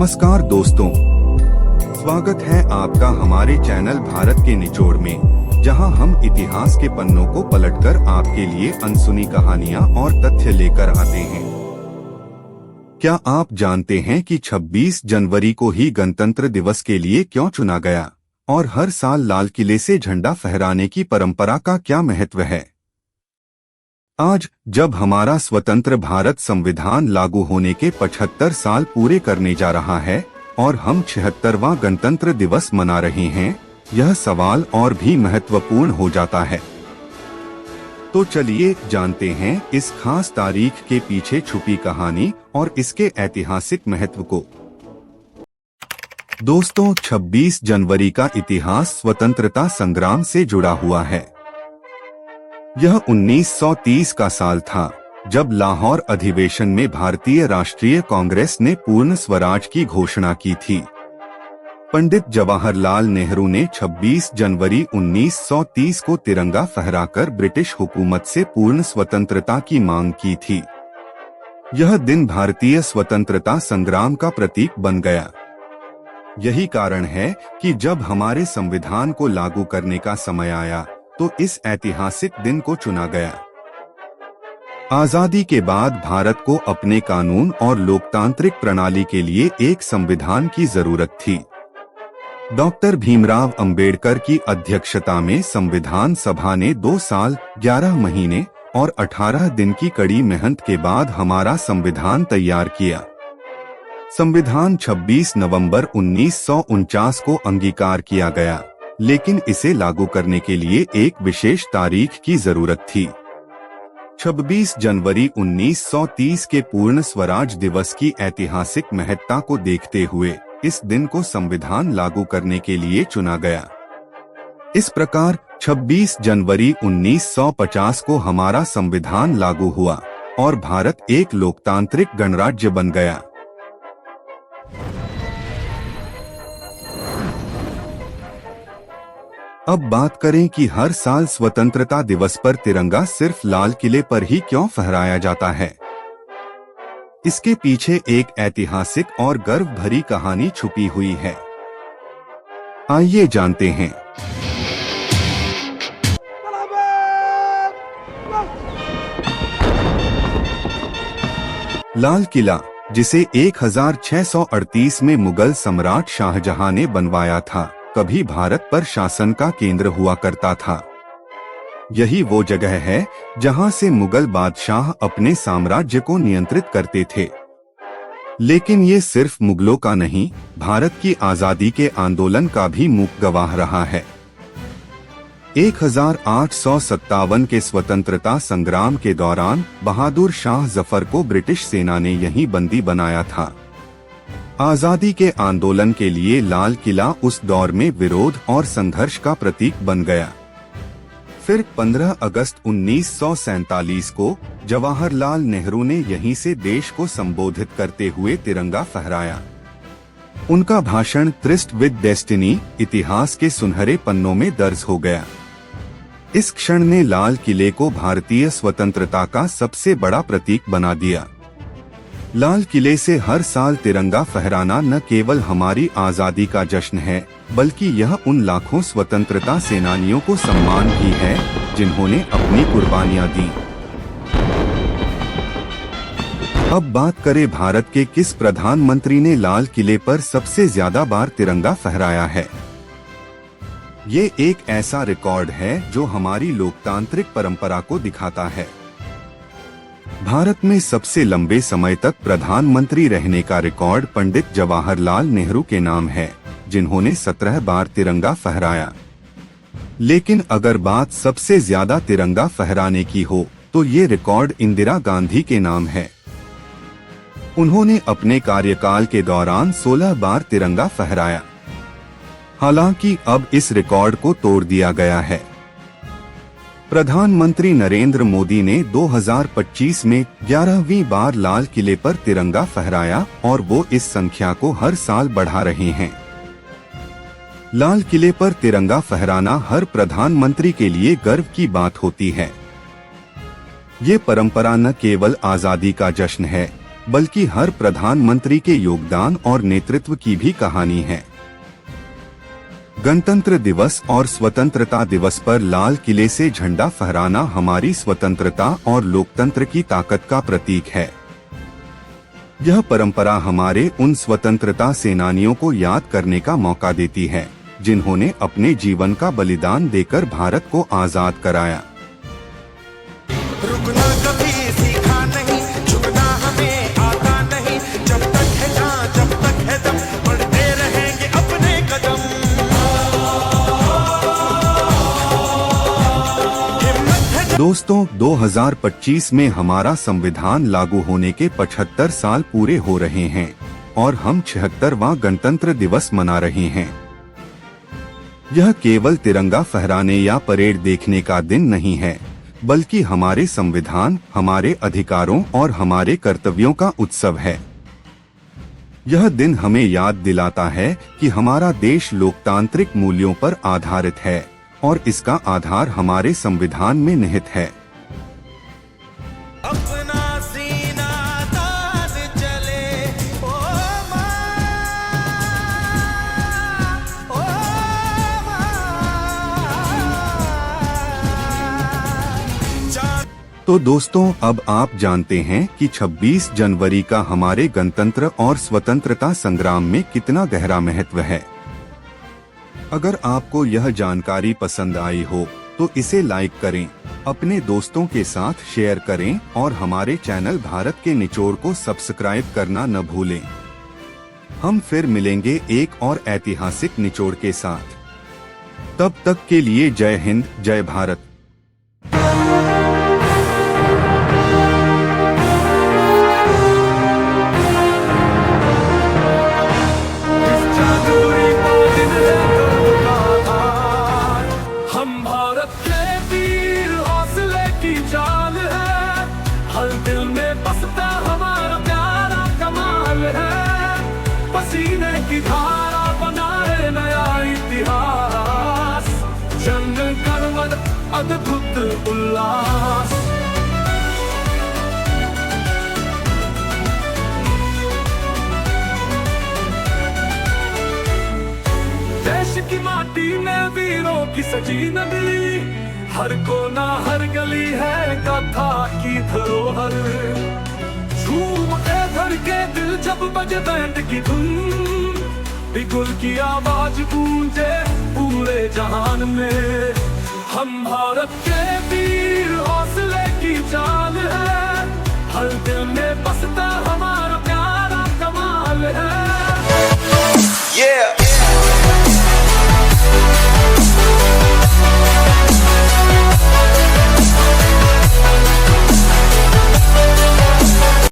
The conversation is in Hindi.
नमस्कार दोस्तों, स्वागत है आपका हमारे चैनल भारत के निचोड़ में, जहां हम इतिहास के पन्नों को पलटकर आपके लिए अनसुनी कहानियां और तथ्य लेकर आते हैं। क्या आप जानते हैं कि 26 जनवरी को ही गणतंत्र दिवस के लिए क्यों चुना गया और हर साल लाल किले से झंडा फहराने की परंपरा का क्या महत्व है? आज जब हमारा स्वतंत्र भारत संविधान लागू होने के 75 साल पूरे करने जा रहा है और हम 76वां गणतंत्र दिवस मना रहे हैं, यह सवाल और भी महत्वपूर्ण हो जाता है। तो चलिए जानते हैं इस खास तारीख के पीछे छुपी कहानी और इसके ऐतिहासिक महत्व को। दोस्तों, 26 जनवरी का इतिहास स्वतंत्रता संग्राम से जुड़ा हुआ है। यह 1930 का साल था, जब लाहौर अधिवेशन में भारतीय राष्ट्रीय कांग्रेस ने पूर्ण स्वराज की घोषणा की थी। पंडित जवाहरलाल नेहरू ने 26 जनवरी 1930 को तिरंगा फहराकर ब्रिटिश हुकूमत से पूर्ण स्वतंत्रता की मांग की थी। यह दिन भारतीय स्वतंत्रता संग्राम का प्रतीक बन गया। यही कारण है कि जब हमारे संविधान को लागू करने का समय आया तो इस ऐतिहासिक दिन को चुना गया। आजादी के बाद भारत को अपने कानून और लोकतांत्रिक प्रणाली के लिए एक संविधान की जरूरत थी। डॉक्टर भीमराव अंबेडकर की अध्यक्षता में संविधान सभा ने 2 साल 11 महीने और 18 दिन की कड़ी मेहनत के बाद हमारा संविधान तैयार किया। संविधान 26 नवंबर 1949 को अंगीकार किया गया, लेकिन इसे लागू करने के लिए एक विशेष तारीख की जरूरत थी। 26 जनवरी 1930 के पूर्ण स्वराज दिवस की ऐतिहासिक महत्ता को देखते हुए इस दिन को संविधान लागू करने के लिए चुना गया। इस प्रकार 26 जनवरी 1950 को हमारा संविधान लागू हुआ और भारत एक लोकतांत्रिक गणराज्य बन गया। अब बात करें कि हर साल स्वतंत्रता दिवस पर तिरंगा सिर्फ लाल किले पर ही क्यों फहराया जाता है। इसके पीछे एक ऐतिहासिक और गर्व भरी कहानी छुपी हुई है। आइए जानते हैं। लाल किला, जिसे 1638 में मुगल सम्राट शाहजहां ने बनवाया था, कभी भारत पर शासन का केंद्र हुआ करता था। यही वो जगह है जहां से मुगल बादशाह अपने साम्राज्य को नियंत्रित करते थे। लेकिन ये सिर्फ मुगलों का नहीं, भारत की आजादी के आंदोलन का भी मूक गवाह रहा है। 1857 के स्वतंत्रता संग्राम के दौरान बहादुर शाह जफर को ब्रिटिश सेना ने यहीं बंदी बनाया था। आजादी के आंदोलन के लिए लाल किला उस दौर में विरोध और संघर्ष का प्रतीक बन गया। फिर 15 अगस्त 1947 को जवाहरलाल नेहरू ने यहीं से देश को संबोधित करते हुए तिरंगा फहराया। उनका भाषण ट्रिस्ट विद डेस्टिनी इतिहास के सुनहरे पन्नों में दर्ज हो गया। इस क्षण ने लाल किले को भारतीय स्वतंत्रता का सबसे बड़ा प्रतीक बना दिया। लाल किले से हर साल तिरंगा फहराना न केवल हमारी आजादी का जश्न है, बल्कि यह उन लाखों स्वतंत्रता सेनानियों को सम्मान भी है जिन्होंने अपनी कुर्बानियां दी। अब बात करें भारत के किस प्रधानमंत्री ने लाल किले पर सबसे ज्यादा बार तिरंगा फहराया है। ये एक ऐसा रिकॉर्ड है जो हमारी लोकतांत्रिक परंपरा को दिखाता है। भारत में सबसे लंबे समय तक प्रधानमंत्री रहने का रिकॉर्ड पंडित जवाहरलाल नेहरू के नाम है, जिन्होंने 17 बार तिरंगा फहराया। लेकिन अगर बात सबसे ज्यादा तिरंगा फहराने की हो तो ये रिकॉर्ड इंदिरा गांधी के नाम है। उन्होंने अपने कार्यकाल के दौरान 16 बार तिरंगा फहराया। हालांकि अब इस रिकॉर्ड को तोड़ दिया गया है। प्रधानमंत्री नरेंद्र मोदी ने 2025 में 11वीं बार लाल किले पर तिरंगा फहराया और वो इस संख्या को हर साल बढ़ा रहे हैं। लाल किले पर तिरंगा फहराना हर प्रधानमंत्री के लिए गर्व की बात होती है। ये परंपरा न केवल आजादी का जश्न है, बल्कि हर प्रधानमंत्री के योगदान और नेतृत्व की भी कहानी है। गणतंत्र दिवस और स्वतंत्रता दिवस पर लाल किले से झंडा फहराना हमारी स्वतंत्रता और लोकतंत्र की ताकत का प्रतीक है। यह परंपरा हमारे उन स्वतंत्रता सेनानियों को याद करने का मौका देती है जिन्होंने अपने जीवन का बलिदान देकर भारत को आजाद कराया। रुकना कभी सीखा नहीं, झुकना हमें आता नहीं, जब तक है जान जब तक है दम बढ़ते रहेंगे अपने कदम। दोस्तों, 2025 में हमारा संविधान लागू होने के 75 साल पूरे हो रहे हैं और हम 76वां गणतंत्र दिवस मना रहे हैं। यह केवल तिरंगा फहराने या परेड देखने का दिन नहीं है, बल्कि हमारे संविधान, हमारे अधिकारों और हमारे कर्तव्यों का उत्सव है। यह दिन हमें याद दिलाता है कि हमारा देश लोकतांत्रिक मूल्यों पर आधारित है और इसका आधार हमारे संविधान में निहित है। अपना सीना तान चले ओ माँ, ओ माँ। तो दोस्तों, अब आप जानते हैं कि 26 जनवरी का हमारे गणतंत्र और स्वतंत्रता संग्राम में कितना गहरा महत्व है। अगर आपको यह जानकारी पसंद आई हो तो इसे लाइक करें, अपने दोस्तों के साथ शेयर करें और हमारे चैनल भारत के निचोड़ को सब्सक्राइब करना न भूलें। हम फिर मिलेंगे एक और ऐतिहासिक निचोड़ के साथ। तब तक के लिए जय हिंद, जय भारत। हर दिल में बसता हमारा प्यारा कमाल है, पसीने की धारा बनाए नया इतिहास, जंग कर्मद अद्भुत उल्लास। देश की माटी में वीरों की सजी नगरी, हर कोना हर गली है गाथा की धरोहर। झूम के धर के दिल जब बजे बैंड की धुन, बिगुल की आवाज गूंजे पूरे जहान में। हम भारत के वीर हौसले की जान है, हर दिल में बसता हमारा प्यारा कमाल है।